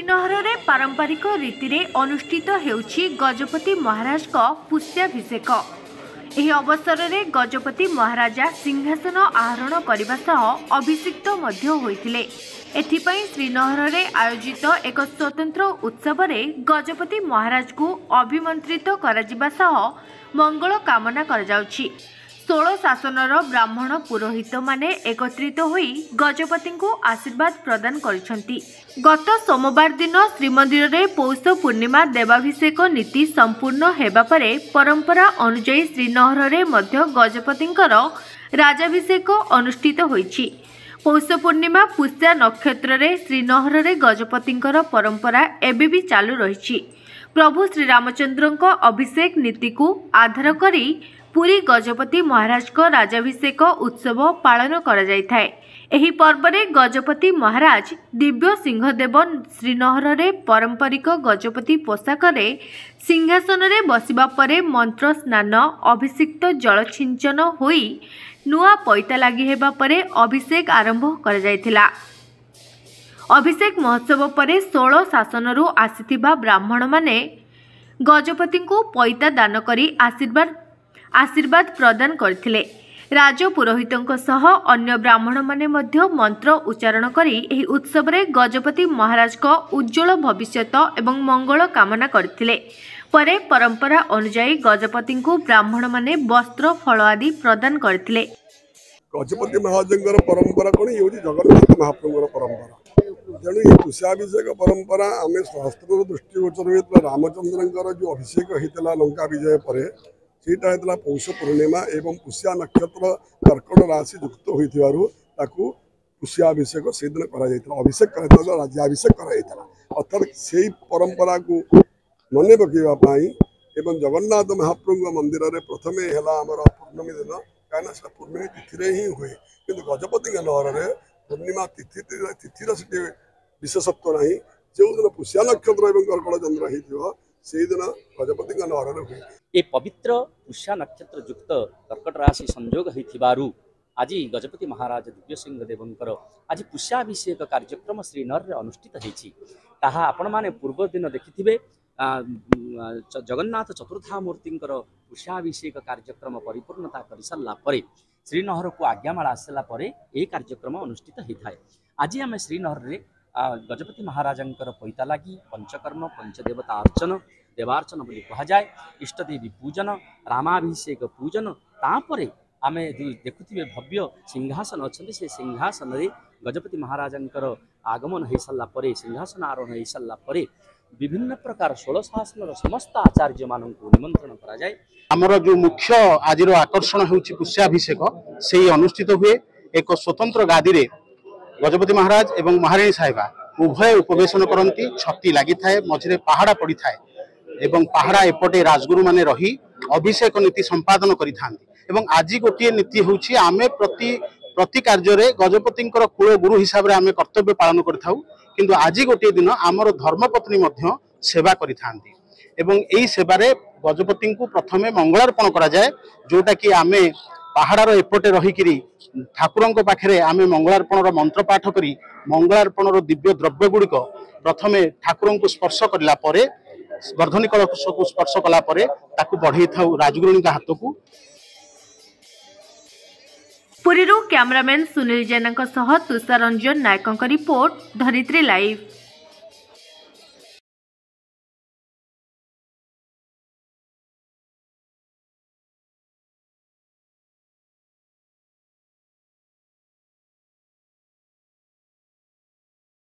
श्रीनगर पारंपरिक रीति रे अनुष्ठित हेउछि गजपति महाराज का पुष्याभिषेक। एही अवसर में गजपति महाराजा सिंहासन आहरण करने सह अभिषिक्त मध्य होइथिले। एथिपाई श्रीनगर में आयोजित एक स्वतंत्र उत्सव में गजपति महाराज को अभिमंत्रित कराजिबा सह मंगल कामना कराଯାउछि। 16 शासनर ब्राह्मण पुरोहित माने एकत्रित होई गजपति को आशीर्वाद प्रदान करिसंती। गत सोमवार दिन श्रीमंदिर रे पौष पूर्णिमा देवाभिषेक नीति संपूर्ण हेबा परे परंपरा अनुसार श्रीनगर रे मध्य गजपतिंकर राजाभिषेक अनुष्ठित होईछि। पौष पूर्णिमा पुष्या नक्षत्र रे श्रीनगर रे गजपतिंकर परंपरा एबे भी चालू रहिछि। प्रभु श्री रामचंद्रक अभिषेक नीति को आधार करी पुरी गजपति महाराज को राजाभिषेक उत्सव पालन करा जायथाय। एही पर्व रे गजपति महाराज दिव्य सिंहदेव श्रीनगर रे पारंपरिक गजपति पोशाक रे सिंहासन रे बसिबा परे मंत्र स्नान अभिषिक्त जल छिंचन होई नुआ पैता लागि हेबा परे अभिषेक आरंभ करा जायथिला। अभिषेक महोत्सव परे 16 शासनरु आसीथिबा ब्राह्मण माने गजपति को पैता दान करी आशीर्वाद प्रदान करथिले। राज पुरोहितों सह अन्य ब्राह्मण माने मध्य मंत्र उच्चारण करी एही उत्सव रे गजपति महाराज को उज्जवल भविष्यत एवं मंगल कामना करथिले। परे परंपरा अनुसार गजपति को ब्राह्मण माने वस्त्र फल आदि प्रदान करथिले। गजपति महाराज परंपरा कौन ये जगन्नाथ महाप्रभुर परंपरा तेणु ये पुष्याभिषेक परंपरा आम शास्त्र दृष्टिगोचर होता रामचंद्र जो अभिषेक होता लंका विजय पर सीटा होता पौष पूर्णिमा एवं पुष्या नक्षत्र कर्कट राशि युक्त होता पुष्याभिषेक से दिन अभिषेक कर राज्याभिषेक कर अर्थात से परंपरा को मन पकड़ाई एवं जगन्नाथ महाप्रभु मंदिर में प्रथम है पूर्णमी दिन कहीं पूर्णमी तिथि ही हुए कि गजपति नगर में पूर्णिमा तिथिर से विशेषत्व ना जो दिन पुष्या नक्षत्र और कर्कट चंद्र हो दिन गजपति नगर में हुए। ये पवित्र पुष्या नक्षत्र युक्त कर्कट राशि संयोग हो आज गजपति महाराज दिव्य सिंहदेवंकर आज पुष्याभिषेक कार्यक्रम श्रीनगर में अनुष्ठित होती आपण मैंने पूर्व दिन देखिथिबे। जगन्नाथ चतुर्थामूर्तिंकर पुष्याभिषेक कार्यक्रम परिपूर्णता कर सारा पर श्रीनगर को आज्ञामाला आसला पर यह कार्यक्रम अनुष्ठित होता है। आज आम श्रीनगर में गजपति महाराजंकर पैता लगी पंचकर्म पंचदेवता अर्चन देवार्चन बोली कहुए इष्टदेवी पूजन रामाभिषेक पूजन तापर आम देखुवे भव्य सिंहासन अच्छा से सिंहासन रे गजपति महाराजंकर आगमन हो सारापर सिंहासन आरोहण हो सारापर विभिन्न प्रकार 16 शासन समस्त आचार्य मान निमंत्रण करा जाए। आमर जो मुख्य आज आकर्षण होउछि पुष्याभिषेक से अनुष्ठित हुए एक स्वतंत्र गादी रे गजपति महाराज एवं महारानी साहेबा उभय उपवेशन करती छती लगी थाए मझे पहाड़ा पड़ी थाए एवं पहाड़ा एपटे राजगुरु माने रही अभिषेक नीति संपादन करिथांती। आज गोटे नीति होउछि आमे प्रति कार्य रे गजपति कुल गुरु हिसाब रे आमे कर्तव्य पालन करिथाउ किंतु आज गोटे दिन आमर धर्मपत्नी मध्य सेवा करिथांती एवं एई सेवारे गजपति को प्रथमे मंगलार्पण करा जाए जोटा कि आमे पहाड़र एपटे रहीकि ठाकुर पाखे आम मंगलार्पण मंत्र पाठ करी मंगलार्पण दिव्य द्रव्य गुड़िक प्रथमे ठाकुर को स्पर्श करला परे वर्धनी कलश को स्पर्श कला परे ताकू बढ़ई था राजगुरुणी हाथ को। पुरीरू कैमरामैन सुनील जैन तुषार रंजन नायकों रिपोर्ट धरित्री लाइव।